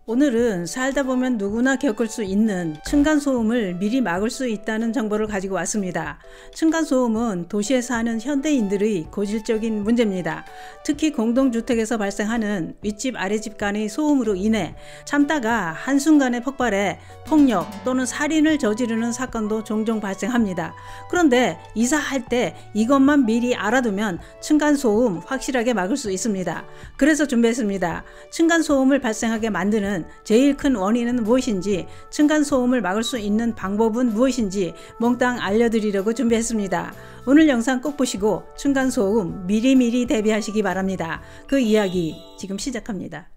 오늘은 살다 보면 누구나 겪을 수 있는 층간소음을 미리 막을 수 있다는 정보를 가지고 왔습니다. 층간소음은 도시에 사는 현대인들의 고질적인 문제입니다. 특히 공동주택에서 발생하는 윗집 아랫집 간의 소음으로 인해 참다가 한순간에 폭발해 폭력 또는 살인을 저지르는 사건도 종종 발생합니다. 그런데 이사할 때 이것만 미리 알아두면 층간소음 확실하게 막을 수 있습니다. 그래서 준비했습니다. 층간소음을 발생하게 만드는 제일 큰 원인은 무엇인지, 층간소음을 막을 수 있는 방법은 무엇인지 몽땅 알려드리려고 준비했습니다. 오늘 영상 꼭 보시고 층간소음 미리미리 대비하시기 바랍니다. 그 이야기 지금 시작합니다.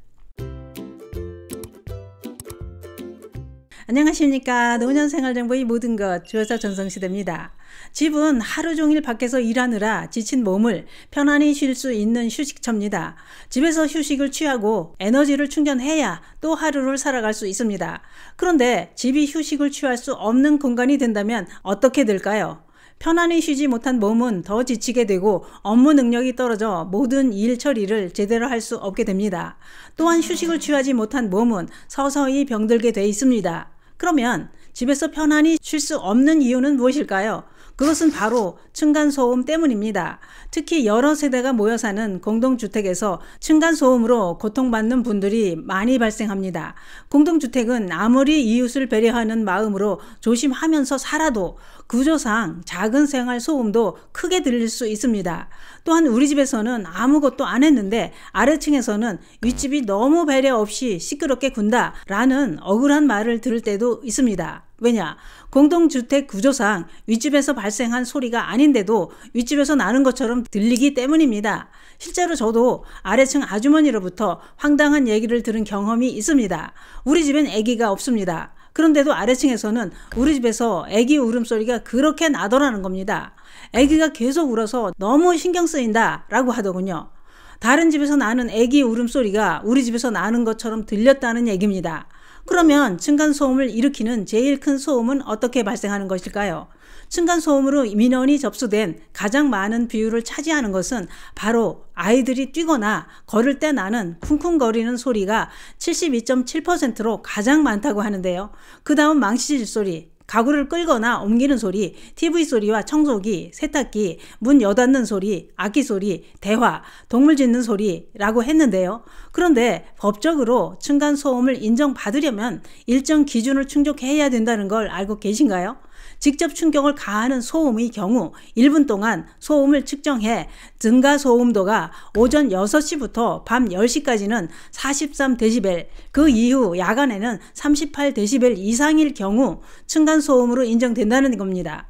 안녕하십니까. 노년생활정보의 모든 것 주여사 전성시대입니다. 집은 하루 종일 밖에서 일하느라 지친 몸을 편안히 쉴 수 있는 휴식처입니다. 집에서 휴식을 취하고 에너지를 충전해야 또 하루를 살아갈 수 있습니다. 그런데 집이 휴식을 취할 수 없는 공간이 된다면 어떻게 될까요? 편안히 쉬지 못한 몸은 더 지치게 되고 업무 능력이 떨어져 모든 일 처리를 제대로 할 수 없게 됩니다. 또한 휴식을 취하지 못한 몸은 서서히 병들게 돼 있습니다. 그러면 집에서 편안히 쉴 수 없는 이유는 무엇일까요? 그것은 바로 층간소음 때문입니다. 특히 여러 세대가 모여 사는 공동주택에서 층간소음으로 고통받는 분들이 많이 발생합니다. 공동주택은 아무리 이웃을 배려하는 마음으로 조심하면서 살아도 구조상 작은 생활 소음도 크게 들릴 수 있습니다. 또한 우리 집에서는 아무것도 안 했는데 아래층에서는 윗집이 너무 배려 없이 시끄럽게 군다 라는 억울한 말을 들을 때도 있습니다. 왜냐? 공동주택 구조상 윗집에서 발생한 소리가 아닌데도 윗집에서 나는 것처럼 들리기 때문입니다. 실제로 저도 아래층 아주머니로부터 황당한 얘기를 들은 경험이 있습니다. 우리 집엔 아기가 없습니다. 그런데도 아래층에서는 우리 집에서 아기 울음소리가 그렇게 나더라는 겁니다. 아기가 계속 울어서 너무 신경 쓰인다 라고 하더군요. 다른 집에서 나는 아기 울음소리가 우리 집에서 나는 것처럼 들렸다는 얘기입니다. 그러면 층간소음을 일으키는 제일 큰 소음은 어떻게 발생하는 것일까요? 층간소음으로 민원이 접수된 가장 많은 비율을 차지하는 것은 바로 아이들이 뛰거나 걸을 때 나는 쿵쿵거리는 소리가 72.7%로 가장 많다고 하는데요. 그 다음 망치질 소리, 가구를 끌거나 옮기는 소리, TV 소리와 청소기, 세탁기, 문 여닫는 소리, 악기 소리, 대화, 동물 짖는 소리라고 했는데요. 그런데 법적으로 층간소음을 인정받으려면 일정 기준을 충족해야 된다는 걸 알고 계신가요? 직접 충격을 가하는 소음의 경우 1분 동안 소음을 측정해 증가소음도가 오전 6시부터 밤 10시까지는 43데시벨, 그 이후 야간에는 38데시벨 이상일 경우 층간소음으로 인정된다는 겁니다.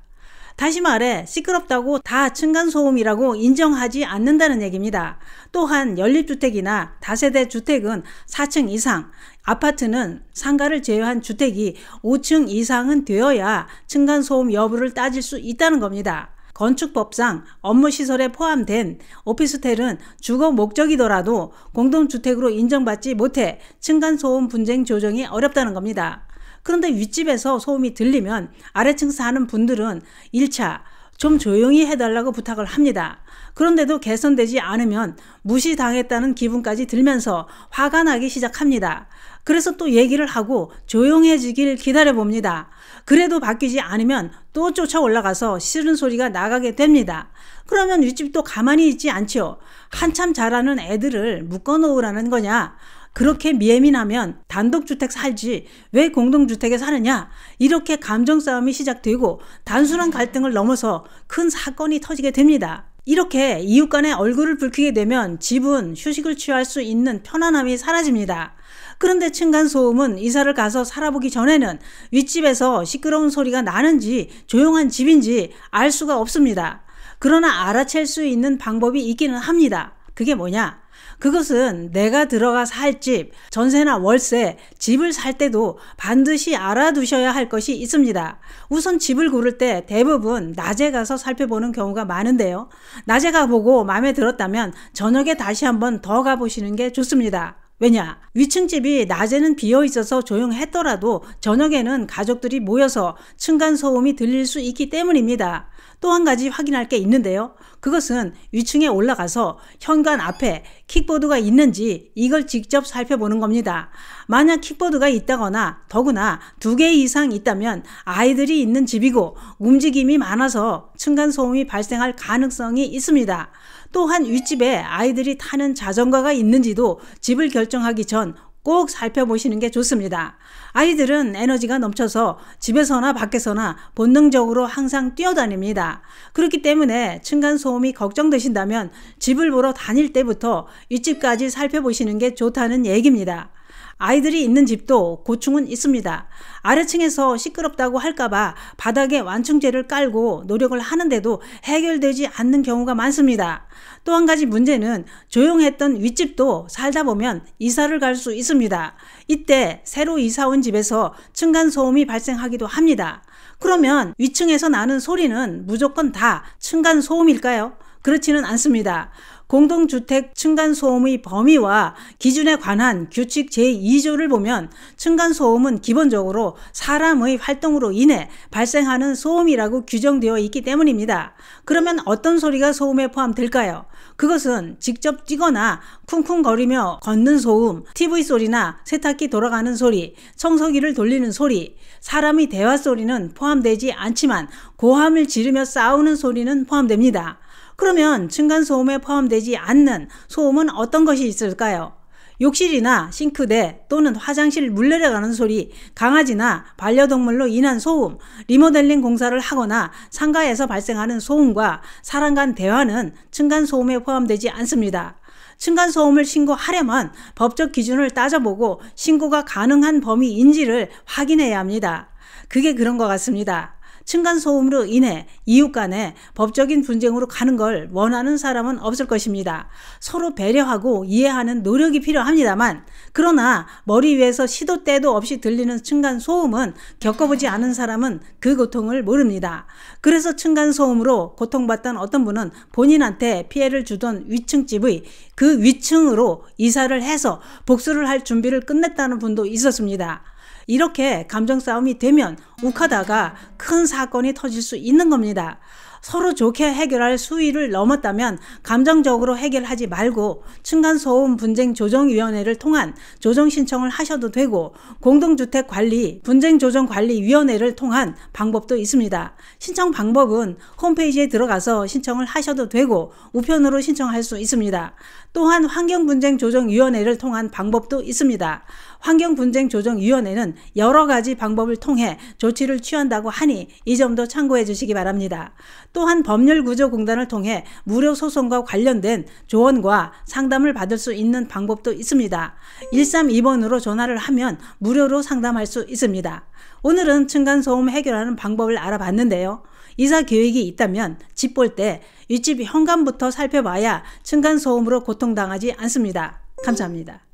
다시 말해 시끄럽다고 다 층간소음이라고 인정하지 않는다는 얘기입니다. 또한 연립주택이나 다세대 주택은 4층 이상, 아파트는 상가를 제외한 주택이 5층 이상은 되어야 층간소음 여부를 따질 수 있다는 겁니다. 건축법상 업무시설에 포함된 오피스텔은 주거 목적이더라도 공동주택으로 인정받지 못해 층간소음 분쟁 조정이 어렵다는 겁니다. 그런데 윗집에서 소음이 들리면 아래층 사는 분들은 1차 좀 조용히 해달라고 부탁을 합니다. 그런데도 개선되지 않으면 무시당했다는 기분까지 들면서 화가 나기 시작합니다. 그래서 또 얘기를 하고 조용해지길 기다려봅니다. 그래도 바뀌지 않으면 또 쫓아 올라가서 싫은 소리가 나가게 됩니다. 그러면 윗집도 가만히 있지 않죠. 한참 자라는 애들을 묶어놓으라는 거냐? 그렇게 예민하면 단독주택 살지 왜 공동주택에 사느냐? 이렇게 감정싸움이 시작되고 단순한 갈등을 넘어서 큰 사건이 터지게 됩니다. 이렇게 이웃 간에 얼굴을 붉히게 되면 집은 휴식을 취할 수 있는 편안함이 사라집니다. 그런데 층간소음은 이사를 가서 살아보기 전에는 윗집에서 시끄러운 소리가 나는지 조용한 집인지 알 수가 없습니다. 그러나 알아챌 수 있는 방법이 있기는 합니다. 그게 뭐냐? 그것은 내가 들어가 살 집, 전세나 월세, 집을 살 때도 반드시 알아두셔야 할 것이 있습니다. 우선 집을 고를 때 대부분 낮에 가서 살펴보는 경우가 많은데요. 낮에 가보고 마음에 들었다면 저녁에 다시 한번 더 가보시는 게 좋습니다. 왜냐? 위층 집이 낮에는 비어 있어서 조용했더라도 저녁에는 가족들이 모여서 층간소음이 들릴 수 있기 때문입니다. 또 한 가지 확인할 게 있는데요. 그것은 위층에 올라가서 현관 앞에 킥보드가 있는지 이걸 직접 살펴보는 겁니다. 만약 킥보드가 있다거나 더구나 2개 이상 있다면 아이들이 있는 집이고 움직임이 많아서 층간소음이 발생할 가능성이 있습니다. 또한 윗집에 아이들이 타는 자전거가 있는지도 집을 결정하기 전 꼭 살펴보시는 게 좋습니다. 아이들은 에너지가 넘쳐서 집에서나 밖에서나 본능적으로 항상 뛰어다닙니다. 그렇기 때문에 층간소음이 걱정되신다면 집을 보러 다닐 때부터 윗집까지 살펴보시는 게 좋다는 얘기입니다. 아이들이 있는 집도 고충은 있습니다. 아래층에서 시끄럽다고 할까봐 바닥에 완충제를 깔고 노력을 하는데도 해결되지 않는 경우가 많습니다. 또 한 가지 문제는 조용했던 윗집도 살다 보면 이사를 갈 수 있습니다. 이때 새로 이사 온 집에서 층간소음이 발생하기도 합니다. 그러면 위층에서 나는 소리는 무조건 다 층간소음일까요? 그렇지는 않습니다. 공동주택 층간소음의 범위와 기준에 관한 규칙 제2조를 보면 층간소음은 기본적으로 사람의 활동으로 인해 발생하는 소음이라고 규정되어 있기 때문입니다. 그러면 어떤 소리가 소음에 포함될까요? 그것은 직접 뛰거나 쿵쿵거리며 걷는 소음, TV 소리나 세탁기 돌아가는 소리, 청소기를 돌리는 소리, 사람의 대화 소리는 포함되지 않지만 고함을 지르며 싸우는 소리는 포함됩니다. 그러면 층간소음에 포함되지 않는 소음은 어떤 것이 있을까요? 욕실이나 싱크대 또는 화장실 물 내려가는 소리, 강아지나 반려동물로 인한 소음, 리모델링 공사를 하거나 상가에서 발생하는 소음과 사람 간 대화는 층간소음에 포함되지 않습니다. 층간소음을 신고하려면 법적 기준을 따져보고 신고가 가능한 범위인지를 확인해야 합니다. 그게 그런 것 같습니다. 층간소음으로 인해 이웃 간에 법적인 분쟁으로 가는 걸 원하는 사람은 없을 것입니다. 서로 배려하고 이해하는 노력이 필요합니다만, 그러나 머리 위에서 시도 때도 없이 들리는 층간소음은 겪어보지 않은 사람은 그 고통을 모릅니다. 그래서 층간소음으로 고통받던 어떤 분은 본인한테 피해를 주던 위층집의 그 위층으로 이사를 해서 복수를 할 준비를 끝냈다는 분도 있었습니다. 이렇게 감정 싸움이 되면 욱하다가 큰 사건이 터질 수 있는 겁니다. 서로 좋게 해결할 수위를 넘었다면 감정적으로 해결하지 말고 층간소음 분쟁조정위원회를 통한 조정 신청을 하셔도 되고, 공동주택관리 분쟁조정관리위원회를 통한 방법도 있습니다. 신청 방법은 홈페이지에 들어가서 신청을 하셔도 되고 우편으로 신청할 수 있습니다. 또한 환경분쟁조정위원회를 통한 방법도 있습니다. 환경분쟁조정위원회는 여러 가지 방법을 통해 조치를 취한다고 하니 이 점도 참고해 주시기 바랍니다. 또한 법률구조공단을 통해 무료 소송과 관련된 조언과 상담을 받을 수 있는 방법도 있습니다. 132번으로 전화를 하면 무료로 상담할 수 있습니다. 오늘은 층간소음 해결하는 방법을 알아봤는데요. 이사 계획이 있다면 집 볼 때 윗집 현관부터 살펴봐야 층간소음으로 고통당하지 않습니다. 감사합니다.